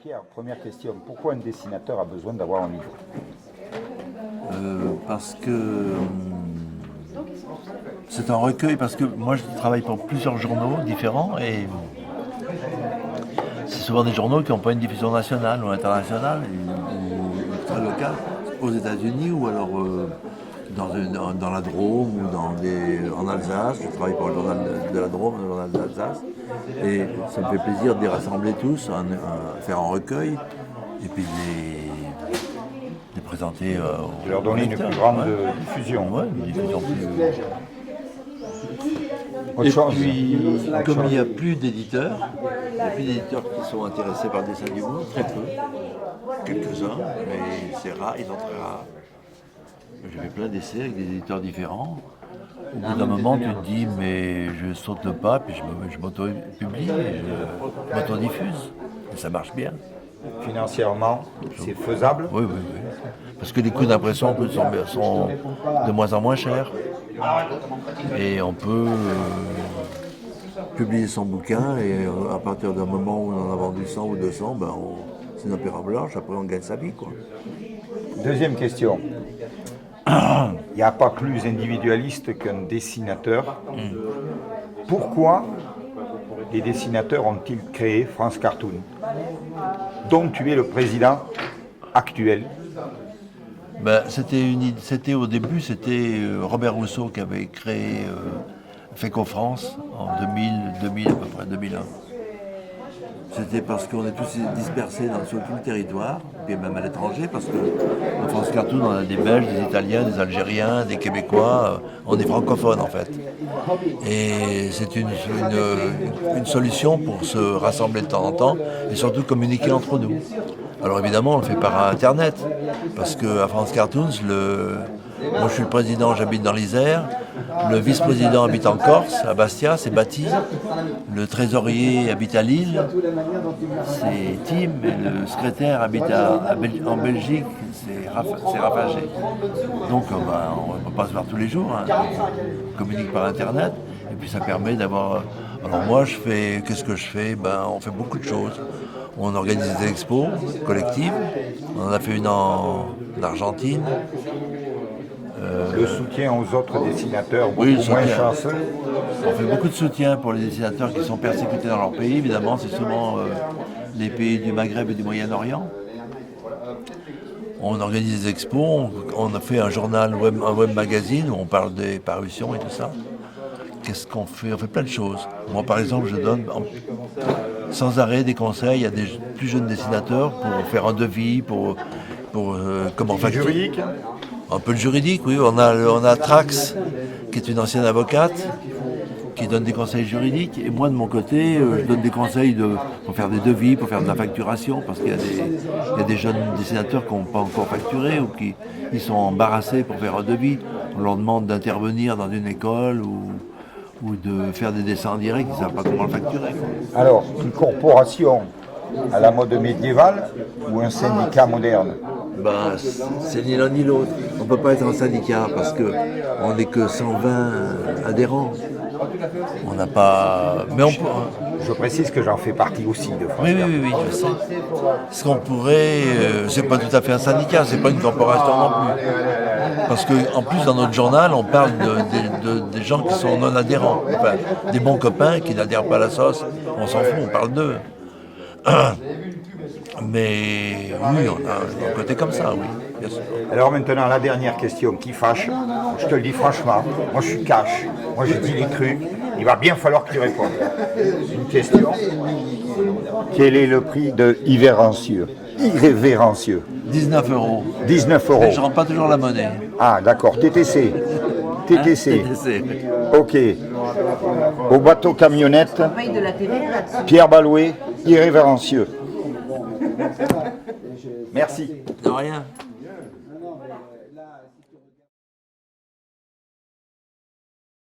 Pierre, première question. Pourquoi un dessinateur a besoin d'avoir un livre? Parce que c'est un recueil, parce que moi je travaille pour plusieurs journaux différents et c'est souvent des journaux qui n'ont pas une diffusion nationale ou internationale ou très locale aux États-Unis ou alors dans la Drôme ou en Alsace. Je travaille pour le journal de la Drôme, le journal d'Alsace, et ça me fait plaisir de les rassembler tous, faire un recueil et puis de les présenter De leur donner une plus grande diffusion. Ouais, une diffusion plus. Autre chose. Puis, comme il n'y a plus d'éditeurs, qui sont intéressés par le dessin du monde, très peu, quelques-uns, mais c'est rare, ils sont très rares. J'ai fait plein d'essais avec des éditeurs différents. Au bout d'un moment, tu te dis, mais je saute le pas, puis je m'auto-publie, et je m'auto-diffuse. Et ça marche bien. Financièrement, c'est faisable? Oui. Parce que les coûts d'impression sont de moins en moins chers. Et on peut publier son bouquin, et à partir d'un moment où on en a vendu 100 ou 200, c'est une opéra blanche, après on gagne sa vie, quoi. Deuxième question. Il n'y a pas plus individualiste qu'un dessinateur. Pourquoi les dessinateurs ont-ils créé France Cartoon, dont tu es le président actuel? C'était au début, c'était Robert Rousseau qui avait créé FECO France en 2000 à peu près, 2001. C'était parce qu'on est tous dispersés sur tout le territoire, puis même à l'étranger, parce que en France Cartoon, on a des Belges, des Italiens, des Algériens, des Québécois, on est francophones en fait. Et c'est une solution pour se rassembler de temps en temps et surtout communiquer entre nous. Alors évidemment, on le fait par Internet, parce qu'à France Cartoons, moi je suis le président, j'habite dans l'Isère, le vice-président habite en Corse, à Bastia, c'est Bati, le trésorier habite à Lille, c'est Tim, et le secrétaire habite en Belgique, c'est Rafagé. Donc on ne peut pas se voir tous les jours, hein. On communique par Internet, et puis ça permet d'avoir... Alors moi, qu'est-ce que je fais? On fait beaucoup de choses. On organise des expos collectives. On en a fait une en Argentine. Le soutien aux autres dessinateurs beaucoup moins chanceux. On fait beaucoup de soutien pour les dessinateurs qui sont persécutés dans leur pays. Évidemment, c'est souvent les pays du Maghreb et du Moyen-Orient. On organise des expos. On a fait un journal, un web magazine où on parle des parutions et tout ça. Qu'est-ce qu'on fait? On fait plein de choses. Moi, par exemple, je donne sans arrêt des conseils à des plus jeunes dessinateurs pour faire un devis, pour comment facturer. Juridique? Un peu le juridique, oui. On a Trax, qui est une ancienne avocate, qui donne des conseils juridiques. Et moi, de mon côté, je donne des conseils pour faire des devis, pour faire de la facturation, parce qu'il y a des jeunes dessinateurs qui n'ont pas encore facturé ou qui sont embarrassés pour faire un devis. On leur demande d'intervenir dans une école ou de faire des dessins en direct, ils ne savent pas comment le facturer. Alors, une corporation à la mode médiévale ou un syndicat moderne? C'est ni l'un ni l'autre. On ne peut pas être un syndicat parce qu'on n'est que 120 adhérents. On n'a pas... Mais on peut... Je précise que j'en fais partie aussi de France. Oui, je sais. Ce qu'on pourrait... c'est pas tout à fait un syndicat, c'est pas une corporation non plus. Parce qu'en plus, dans notre journal, on parle des gens qui sont non adhérents. Enfin, des bons copains qui n'adhèrent pas à la sauce. On s'en fout, on parle d'eux. Mais oui, on a un côté comme ça, oui, bien sûr. Alors maintenant, la dernière question qui fâche. Je te le dis franchement, moi je suis cash. Moi je dis les trucs. Il va bien falloir que tu répondes. Une question. Quel est le prix de Irrévérencieux? 19 €. 19 €. Mais je ne rends pas toujours la monnaie. Ah d'accord, TTC. TTC. TTC. Ok. Au bateau camionnette, Pierre Balouet, Irrévérencieux. Merci. De rien.